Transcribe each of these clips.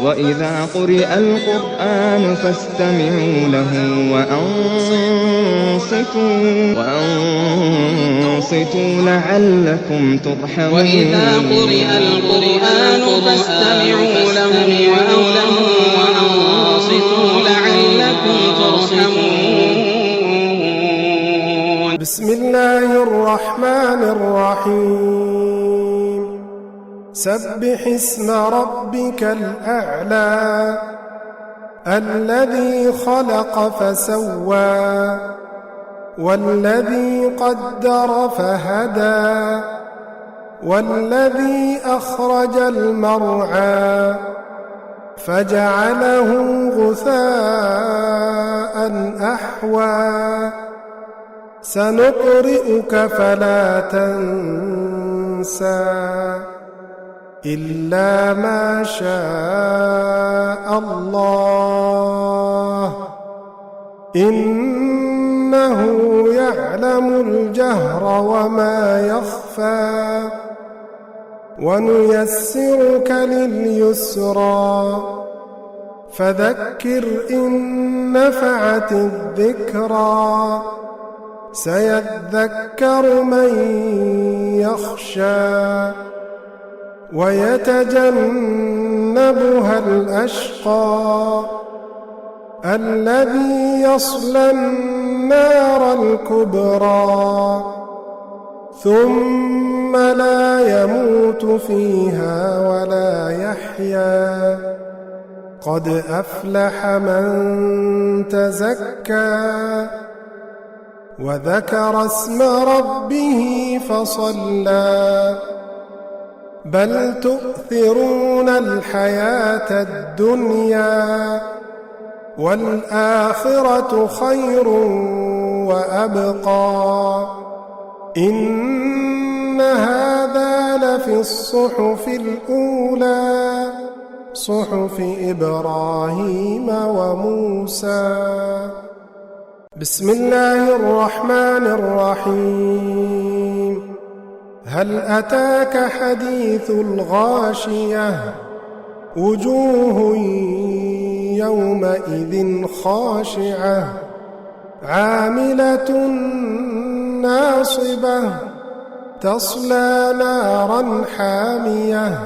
وإذا قرئ القرآن فاستمعوا له وأنصتوا لعلكم ترحمون. وإذا قرئ القرآن فاستمعوا له وأنصتوا لعلكم ترحمون. بسم الله الرحمن الرحيم. سبح اسم ربك الأعلى الذي خلق فسوى والذي قدر فهدى والذي أخرج المرعى فجعله غثاء أحوى سنقرئك فلا تنسى إلا ما شاء الله إنه يعلم الجهر وما يخفى ونيسرك لليسرى فذكر إن نفعت الذكرى سيذكر من يخشى ويتجنبها الأشقى الذي يصلى النار الكبرى ثم لا يموت فيها ولا يحيا قد أفلح من تزكى وذكر اسم ربه فصلى بل تؤثرون الحياة الدنيا والآخرة خير وأبقى إن هذا لفي الصحف الأولى صحف إبراهيم وموسى. بسم الله الرحمن الرحيم. هل أتاك حديث الغاشية وجوه يومئذ خاشعة عاملة ناصبة تصلى نارا حامية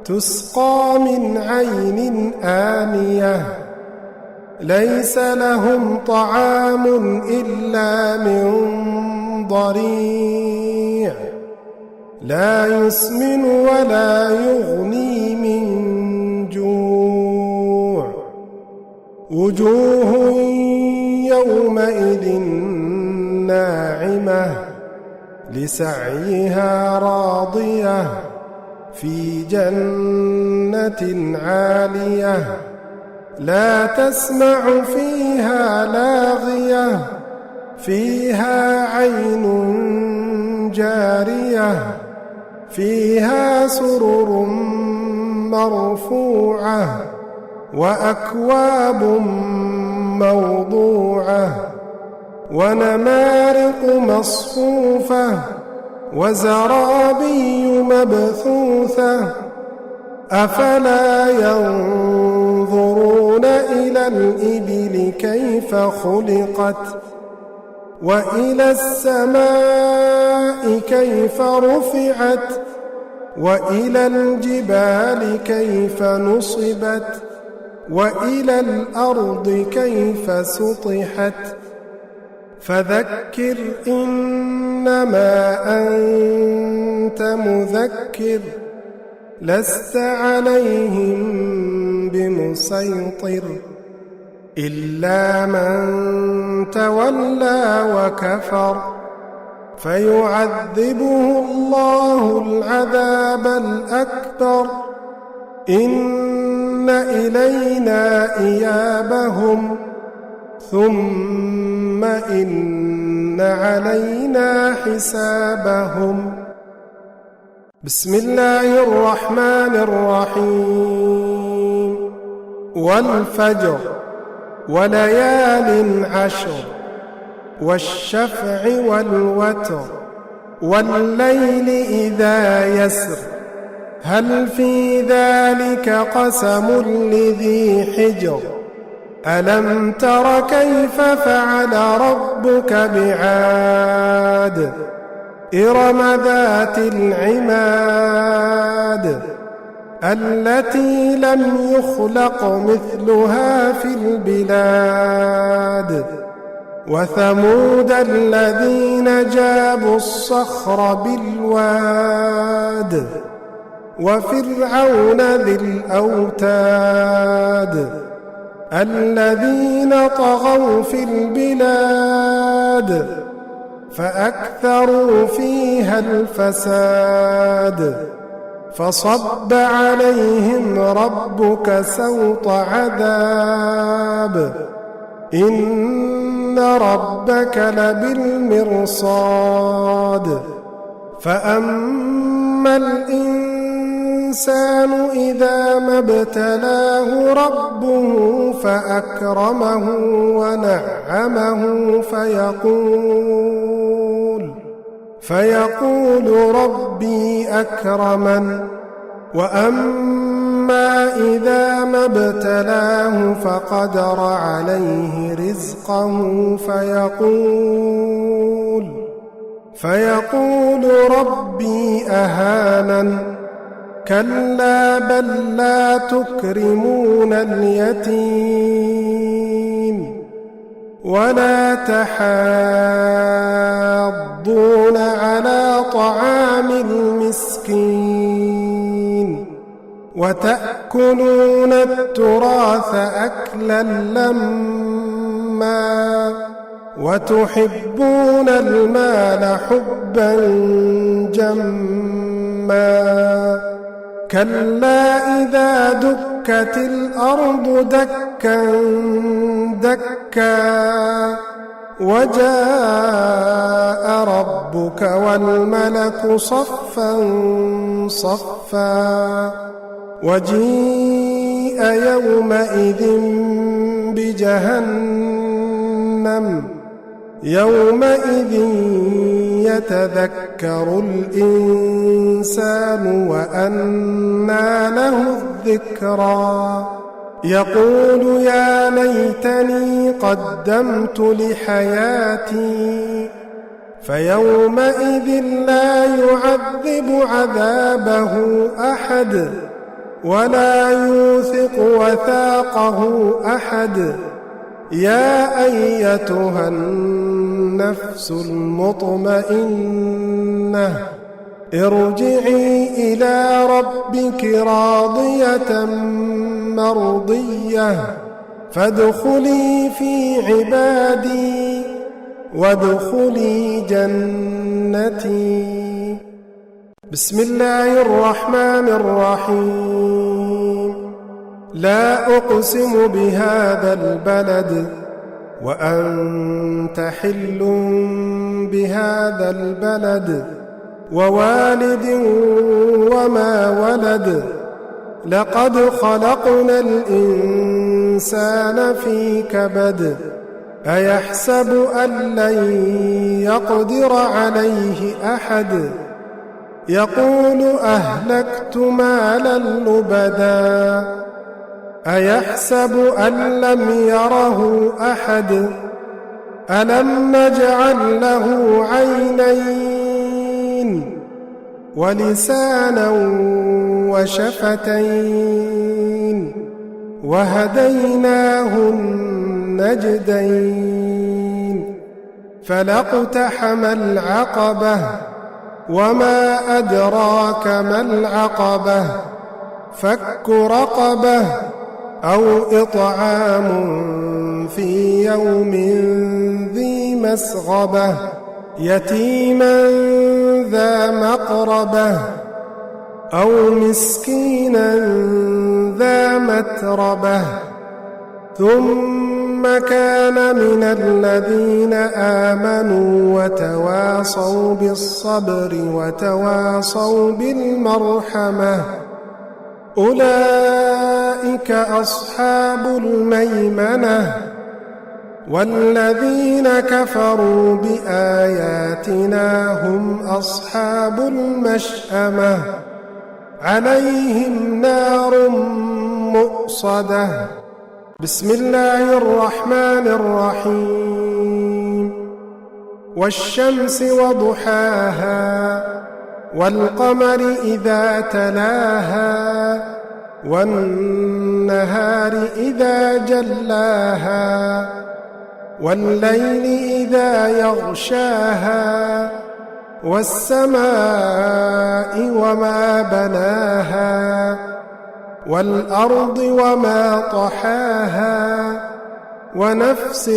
تسقى من عين آنية ليس لهم طعام إلا من ضريع لا يسمن ولا يغني من جوع وجوه يومئذ ناعمة لسعيها راضية في جنة عالية لا تسمع فيها لاغية فيها عين جارية فيها سرر مرفوعة وأكواب موضوعة ونمارق مصفوفة وزرابي مبثوثة أفلا ينظرون إلى الإبل كيف خلقت وإلى السماء كيف رفعت وإلى الجبال كيف نصبت وإلى الأرض كيف سطحت فذكر إنما أنت مذكر لست عليهم بمسيطر إلا من تولى وكفر فيعذبه الله العذاب الأكبر إن إلينا إيابهم ثم إن علينا حسابهم. بسم الله الرحمن الرحيم. والفجر وليال عشر والشفع والوتر والليل إذا يسر هل في ذلك قسم لذي حجر ألم تر كيف فعل ربك بعاد إرم ذات العماد التي لم يخلق مثلها في البلاد وثمود الذين جابوا الصخر بالواد وفرعون ذي الأوتاد الذين طغوا في البلاد فأكثروا فيها الفساد فصب عليهم ربك سوط عذاب إن ربك لبالمرصاد فأما الإنسان إذا ما ابتلاه ربه فأكرمه ونعمه فيقول ربي أكرمن وأما إذا ما ابتلاه فقدر عليه رزقه فيقول ربي أهانن كلا بل لا تكرمون اليتيم ولا تحاضون على طعام المسكين وتأكلون التراث أكلا لما وتحبون المال حبا جما كلا إذا دكت الأرض دكا دكا وجاء ربك والملك صفا صفا وجيء يومئذ بجهنم يومئذ يتذكر الإنسان وأنى له الذكرى يقول يا ليتني قدمت لحياتي فيومئذ لا يعذب عذابه أحد ولا يوثق وثاقه أحد يا أيتها النفس المطمئنة ارجعي إلى ربك راضية مرضية فادخلي في عبادي وادخلي جنتي بسم الله الرحمن الرحيم لا أقسم بهذا البلد وأنت حل بهذا البلد ووالد وما ولد لقد خلقنا الإنسان في كبد أيحسب أن لن يقدر عليه أحد يقول أهلكت مالا لبدا أيحسب أن لم يره أحد ألم نجعل له عينين ولسانا وشفتين وهديناه النجدين فلاقتحم العقبة وما أدراك ما العقبة فك رقبة أو إطعام في يوم ذي مسغبة يتيما ذا مقربة أو مسكينا ذا متربة ثم كان من الذين آمنوا وتواصوا بالصبر وتواصوا بالمرحمة أولئك أصحاب الميمنة والذين كفروا بآياتنا هم أصحاب المشأمة عليهم نار مؤصدة. بسم الله الرحمن الرحيم. والشمس وضحاها والقمر إذا تلاها والنهار إذا جلاها والليل إذا يغشاها والسماء وما بناها والأرض وما طحاها ونفس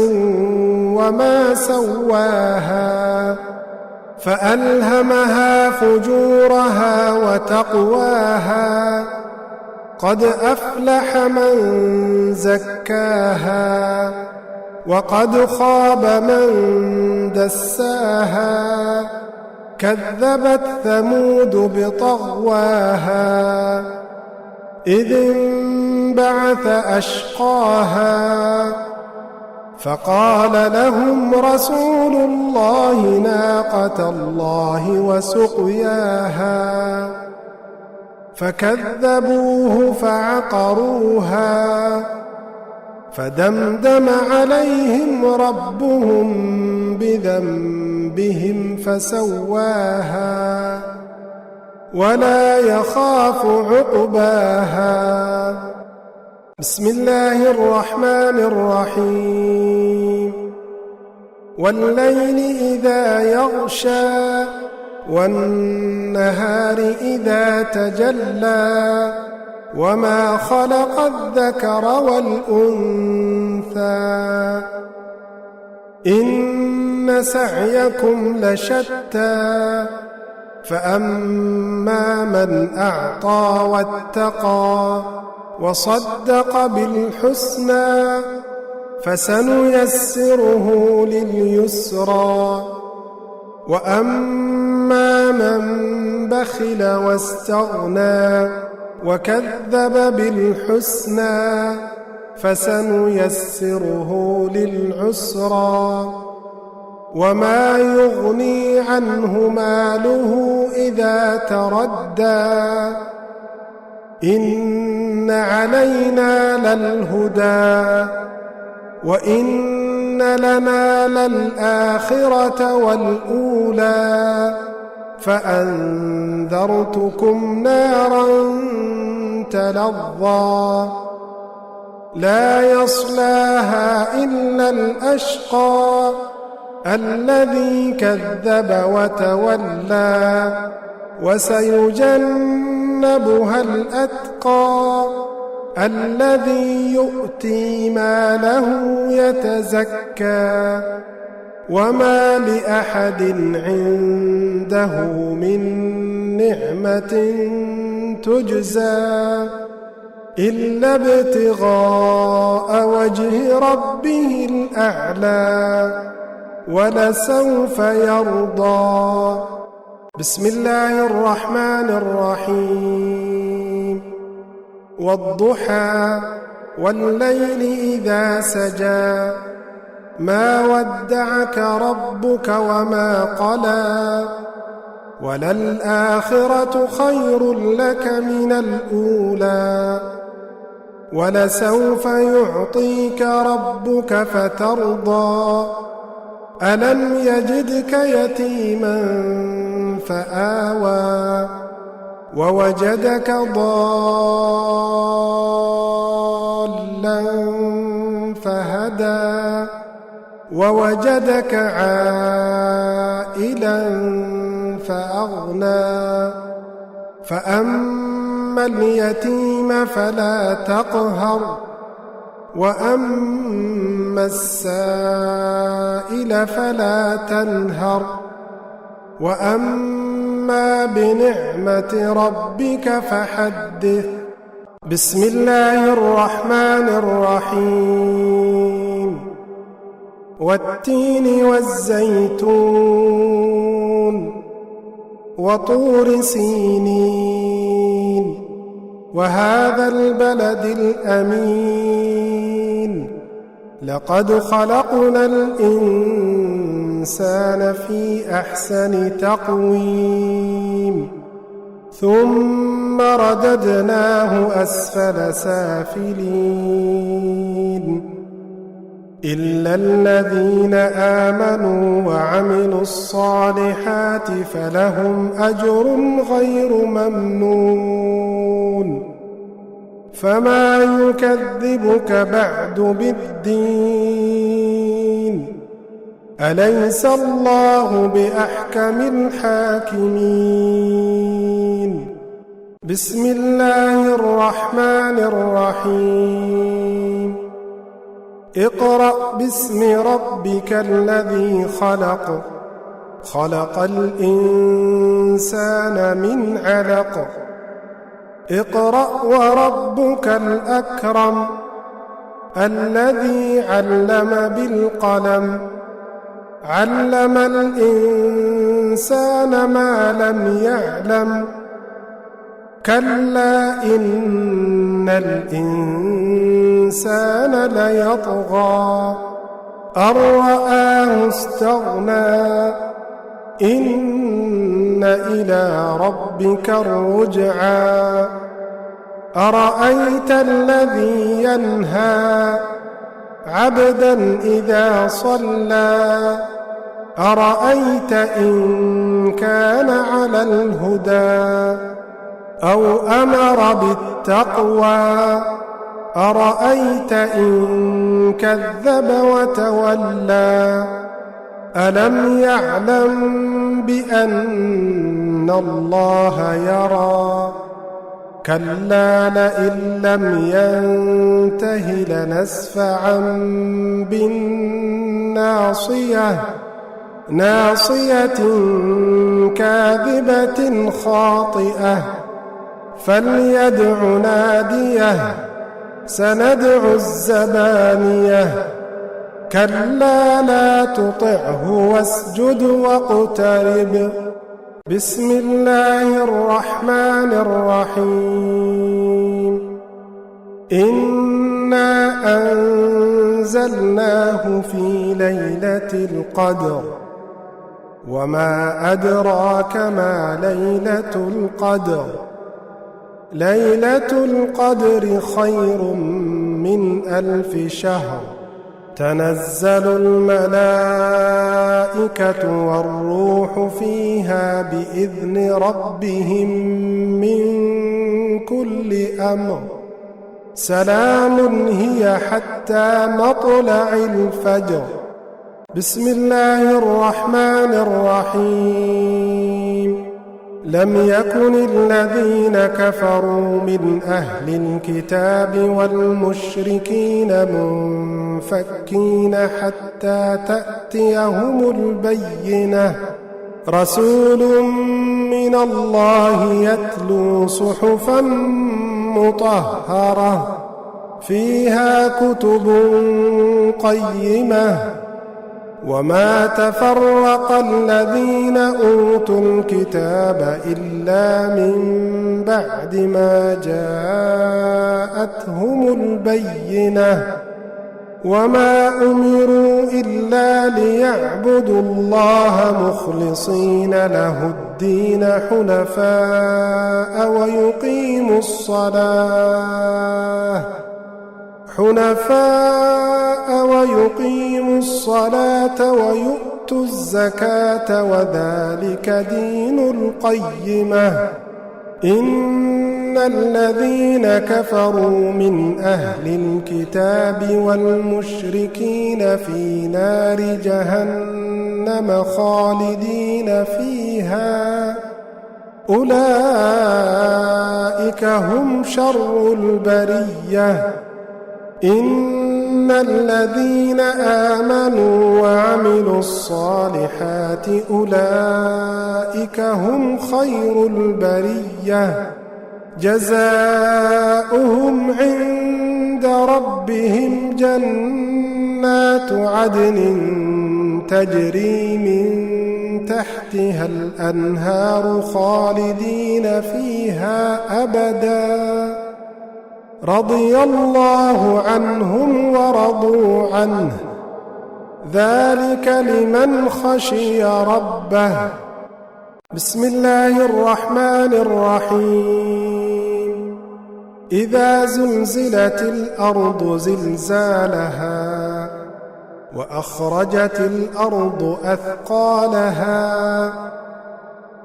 وما سواها فألهمها فجورها وتقواها قد أفلح من زكاها وقد خاب من دساها كذبت ثمود بطغواها إذ انبعث أشقاها فقال لهم رسول الله ناقة الله وسقياها فكذبوه فعقروها فدمدم عليهم ربهم بذنبهم فسواها ولا يخاف عقباها. بسم الله الرحمن الرحيم. والليل إذا يغشى والنهار إذا تجلى وما خلق الذكر والأنثى إن سعيكم لشتى فأما من أعطى واتقى وصدق بالحسنى فسنيسره لليسرى وأما من بخل واستغنى وكذب بالحسنى فسنيسره للعسرى وما يغني عنه ماله إذا تردى إن علينا للهدى وإن لنا للآخرة والأولى فأنذرتكم نارا تلظى لا يصلاها إلا الأشقى الذي كذب وتولى وسيجنبها الأتقى الذي يؤتي ماله يتزكى وما لأحد عنده من نعمة تجزى إلا ابتغاء وجه ربه الأعلى ولسوف يرضى. بسم الله الرحمن الرحيم. والضحى والليل إذا سجى ما ودعك ربك وما قلى وللآخرة خير لك من الأولى ولسوف يعطيك ربك فترضى ألم يجدك يتيما فآوى ووجدك ضالا فهدى ووجدك عائلا فأغنى فأما اليتيم فلا تقهر وأما السائل فلا تنهر وأما بنعمة ربك فحدث. بسم الله الرحمن الرحيم. والتين والزيتون وطور سينين وهذا البلد الأمين لقد خلقنا الإنسان في أحسن تقويم ثم رددناه أسفل سافلين إلا الذين آمنوا وعملوا الصالحات فلهم أجر غير ممنون فما يكذبك بعد بالدين أليس الله بأحكم الحاكمين بسم الله الرحمن الرحيم اقرأ باسم ربك الذي خلق خلق الإنسان من علق اقرأ وربك الأكرم الذي علم بالقلم علم الإنسان ما لم يعلم كلا إن الإنسان ليطغى أن رآه استغنى إن إلى ربك الرجعى أرأيت الذي ينهى عبدا إذا صلى أرأيت إن كان على الهدى أو أمر بالتقوى أرأيت إن كذب وتولى ألم يعلم بأن الله يرى كلا لئن لم ينته لنسفعا بالناصية ناصية كاذبة خاطئة فليدع ناديه سندع الزبانية كلا لا تطعه واسجد واقترب بسم الله الرحمن الرحيم إنا أنزلناه في ليلة القدر وما أدراك ما ليلة القدر ليلة القدر خير من 1000 شهر تنزل الملائكة والروح فيها بإذن ربهم من كل أمر سلام هي حتى مطلع الفجر بسم الله الرحمن الرحيم لم يكن الذين كفروا من أهل الكتاب والمشركين منفكين حتى تأتيهم البينة رسول من الله يتلو صحفا مطهرة فيها كتب قيمة وما تفرق الذين أوتوا الكتاب إلا من بعد ما جاءتهم البينة وما أمروا إلا ليعبدوا الله مخلصين له الدين حنفاء ويقيموا الصلاة ويؤتوا الزكاة وذلك دين القيمة إن الذين كفروا من أهل الكتاب والمشركين في نار جهنم خالدين فيها أولئك هم شر البرية إن الذين آمنوا وعملوا الصالحات أولئك هم خير البرية جزاؤهم عند ربهم جنات عدن تجري من تحتها الأنهار خالدين فيها أبدا رضي الله عنهم ورضوا عنه ذلك لمن خشي ربه. بسم الله الرحمن الرحيم. إذا زلزلت الأرض زلزالها وأخرجت الأرض أثقالها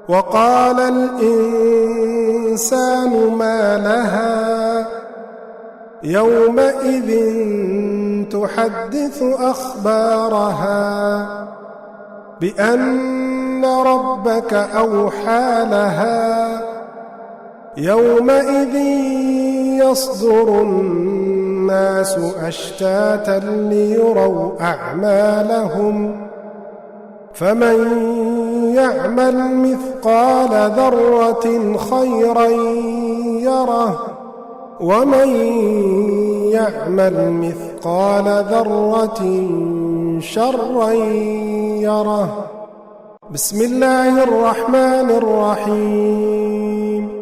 وقال الإنسان ما لها يومئذ تحدث أخبارها بأن ربك أوحى لها يومئذ يصدر الناس أشتاتا ليروا أعمالهم فمن يعمل مثقال ذرة خيرا يره ومن يعمل مثقال ذرة شرا يره. بسم الله الرحمن الرحيم.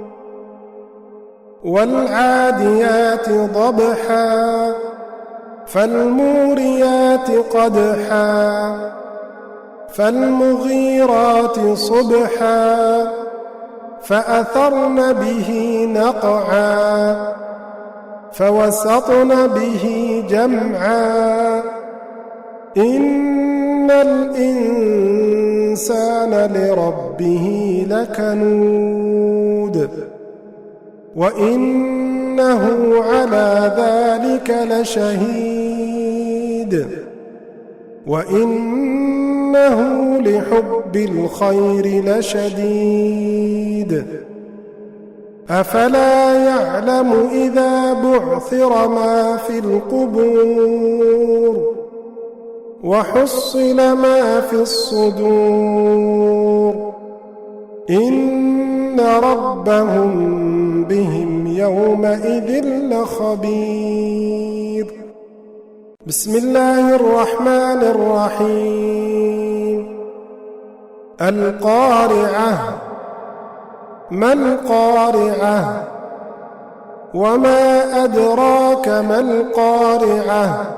والعاديات ضبحا فالموريات قدحا فالمغيرات صبحا فأثرن به نقعا فوسطن به جمعا إن الإنسان لربه لكنود وإنه على ذلك لشهيد وإنه لحب الخير لشديد. أفلا يعلم إذا بعثر ما في القبور وحصل ما في الصدور إن ربهم بهم يومئذ لخبير. بسم الله الرحمن الرحيم. القارعة ما القارعة وما أدراك ما القارعة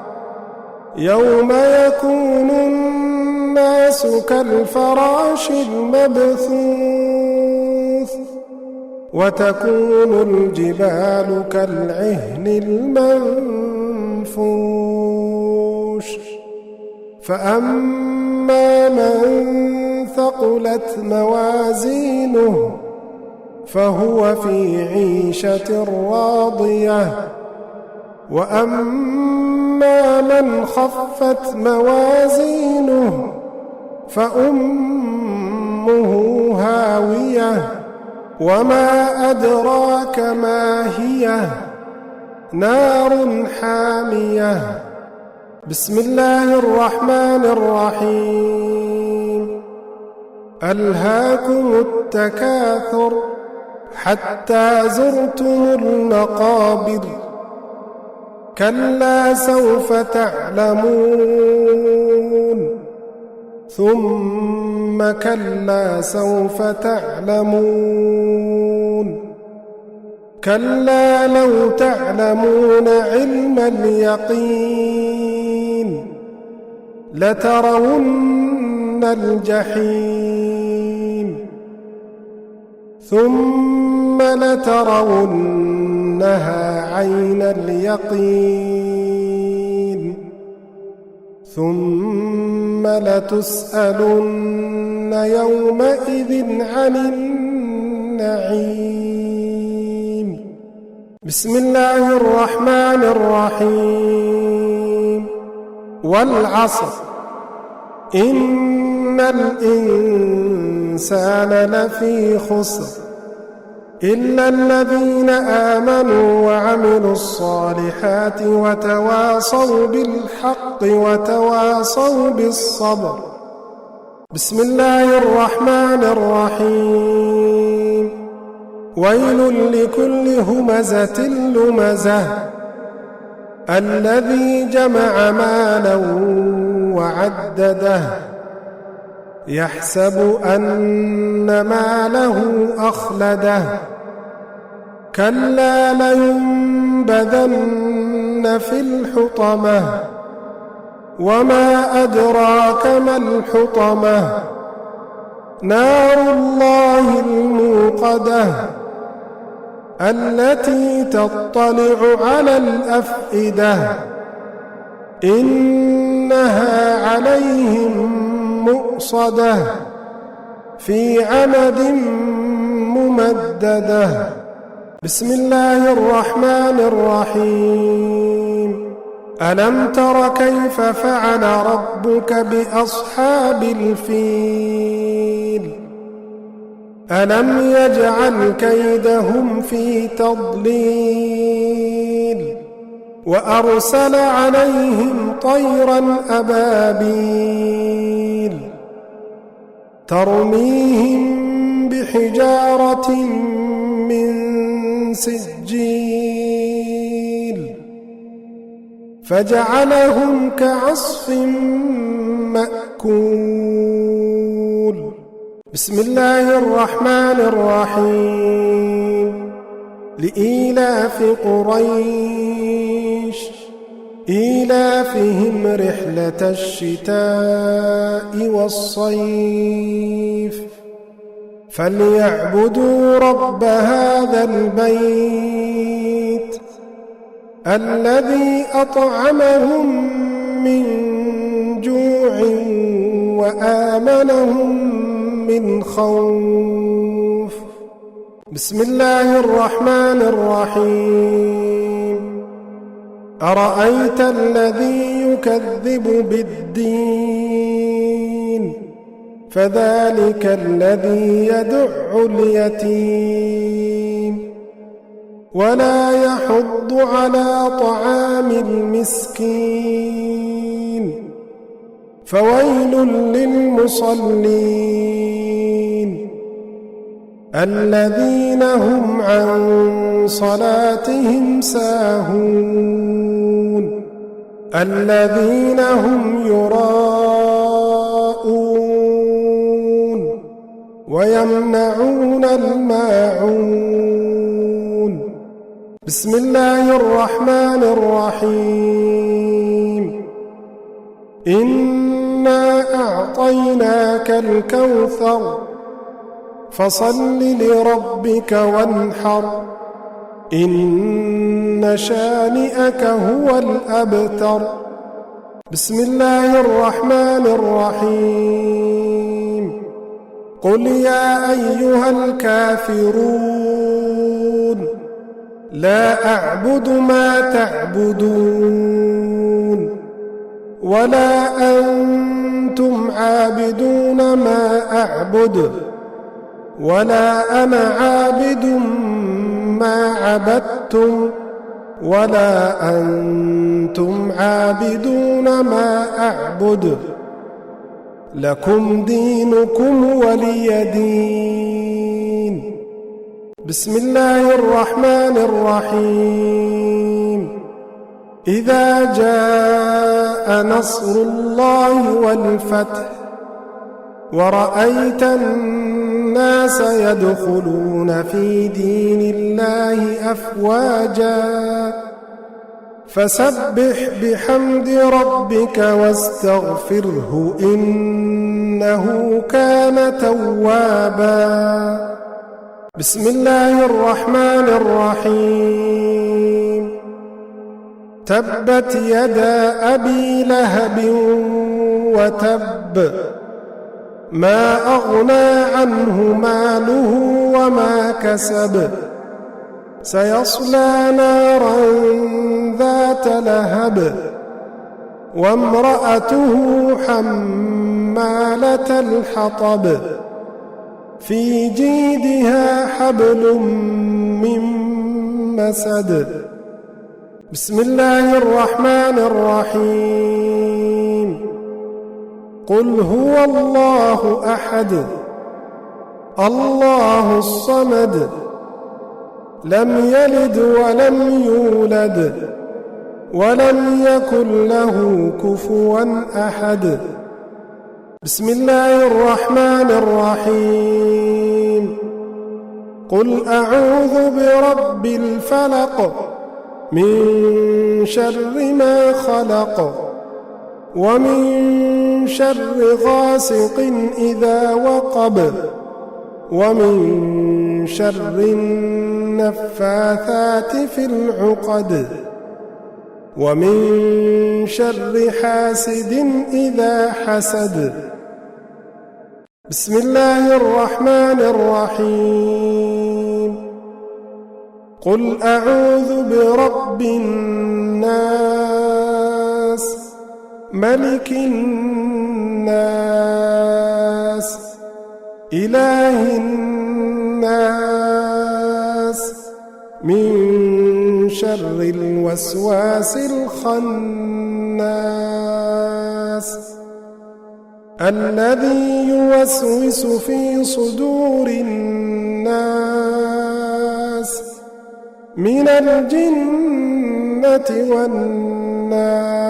يوم يكون الناس كالفراش المبثوث وتكون الجبال كالعهن المنفوش فأما من ثقلت موازينه فهو في عيشة راضية وأما من خفت موازينه فأمه هاوية وما أدراك ما هي نار حامية. بسم الله الرحمن الرحيم. ألهاكم التكاثر حتى زرتم المقابر كلا سوف تعلمون ثم كلا سوف تعلمون كلا لو تعلمون علم اليقين لترون الجحيم ثم لترونها عين اليقين ثم لتسألن يومئذ عن النعيم. بسم الله الرحمن الرحيم. والعصر إن الإنسان لفي خسر إلا الذين آمنوا وعملوا الصالحات وتواصوا بالحق وتواصوا بالصبر. بسم الله الرحمن الرحيم. ويل لكل همزة لمزة الذي جمع مالا وعدده يحسب أن ماله أخلده كلا لينبذن في الحطمة وما أدراك ما الحطمة نار الله الموقدة التي تطلع على الأفئدة إنها عليهم مؤصدة في عمد ممددة بسم الله الرحمن الرحيم ألم تر كيف فعل ربك بأصحاب الفيل ألم يجعل كيدهم في تضليل وأرسل عليهم طيرا أبابيل ترميهم بحجارة من سجيل فجعلهم كعصف مأكول بسم الله الرحمن الرحيم لإيلاف قريش إيلافهم رحلة الشتاء والصيف فليعبدوا رب هذا البيت الذي أطعمهم من جوع وآمنهم من خوف بسم الله الرحمن الرحيم أرأيت الذي يكذب بالدين فذلك الذي يدع اليتيم ولا يحض على طعام المسكين فويل للمصلين الذين هم عن صلاتهم ساهون الذين هم يراءون ويمنعون الماعون بسم الله الرحمن الرحيم إنا أعطيناك الكوثر فصل لربك وانحر إن شانئك هو الأبتر بسم الله الرحمن الرحيم قل يا أيها الكافرون لا أعبد ما تعبدون ولا أنتم عابدون ما أعبد ولا أنا عابد ما عبدتم ولا أنتم عابدون ما أعبد لكم دينكم ولي دين بسم الله الرحمن الرحيم إذا جاء نصر الله والفتح ورأيت الناس يدخلون في دين الله أفواجا فسبح بحمد ربك واستغفره إنه كان توابا بسم الله الرحمن الرحيم تبت يدا أبي لهب وتب ما أغنى عنه ماله وما كسب سيصلى نارا ذات لهب وامرأته حمالة الحطب في جيدها حبل من مسد بسم الله الرحمن الرحيم قل هو الله أحد الله الصمد لم يلد ولم يولد ولم يكن له كفوا أحد بسم الله الرحمن الرحيم قل أعوذ برب الفلق من شر ما خلق ومن شر غاسق إذا وقب ومن شر النفاثات في العقد ومن شر حاسد إذا حسد. بسم الله الرحمن الرحيم. قل أعوذ برب الناس ملك الناس إله الناس من شر الوسواس الخناس الذي يوسوس في صدور الناس من الجنة والناس.